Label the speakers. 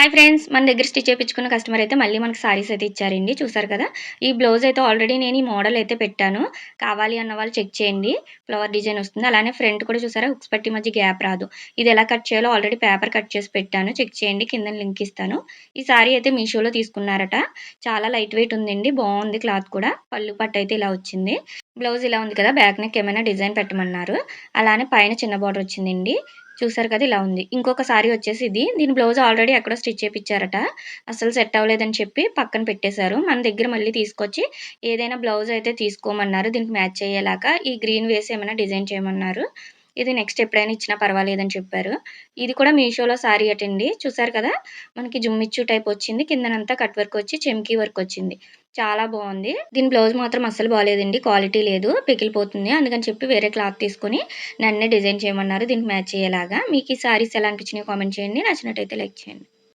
Speaker 1: Hi friends! మన దగ్గర stitch చేపించుకున్న customer అయితే మళ్ళీ మనకి సారీస్ అయితే ఇచ్చారండి. చూసారు కదా! ఈ బ్లౌజ్ అయితే ఆల్రెడీ నేను ఈ మోడల్ అయితే పెట్టాను. కావాలి అన్న వాళ్ళు చెక్ చేయండి. ఫ్లవర్ డిజైన్ వస్తుంది. అలానే ఫ్రంట్ కూడా చూసారా హుక్స్ పట్టి మధ్య గ్యాప్ రాదు. ఇది ఎలా కట్ చేయాలో ఆల్రెడీ పేపర్ కట్ చేసి పెట్టాను. చెక్ చేయండి. కింద లింక్ ఇస్తాను. ఈ సారీ అయితే మీషోలో తీసుకున్నారట. చాలా లైట్ వెయిట్ ఉందండి. బాగుంది క్లాత్ కూడా. పళ్ళు పట్టు అయితే ఇలా వచ్చింది. బ్లౌజ్ ఇలా ఉంది కదా! బ్యాక్ నెక్ ఏమైనా డిజైన్ పెట్టమన్నారు. అలానే పైన చిన్న బార్డర్ వచ్చిందండి. చూసారు కదా! ఇలా ఉంది. ఇంకొక సారీ వచ్చేసి ఇది. దీని బ్లౌజ్ ఆల్రెడీ ఎక్కడో స్టిచ్ చేపిచ్చారట. అస్సలు సెట్ అవ్వలేదని చెప్పి పక్కన పెట్టేశారు. మన దగ్గర మళ్ళీ తీసుకొచ్చి ఏదైనా బ్లౌజ్ అయితే తీసుకోమన్నారు. దీనికి మ్యాచ్ అయ్యేలాగా ఈ గ్రీన్ వేసి ఏమైనా డిజైన్ చేయమన్నారు. ఇది నెక్స్ట్ ఎప్పుడైనా ఇచ్చినా పర్వాలేదని చెప్పారు. ఇది కూడా మీషోలో సారీ అటండి. చూసారు కదా! మనకి జుమ్మిచ్చు టైప్ వచ్చింది. కిందనంతా కట్ వర్క్ వచ్చి చెమ్కీ వర్క్ వచ్చింది. చాలా బావుంది. దీని బ్లౌజ్ మాత్రం అస్సలు బాలేదండి. క్వాలిటీ లేదు. పిగిలిపోతుంది. అందుకని చెప్పి వేరే క్లాత్ తీసుకొని నన్నే డిజైన్ చేయమన్నారు దీనికి మ్యాచ్ అయ్యేలాగా. మీకు ఈ సారీస్ ఎలా అనిపించినాయో కామెంట్ చేయండి. నచ్చినట్టయితే లైక్ చేయండి.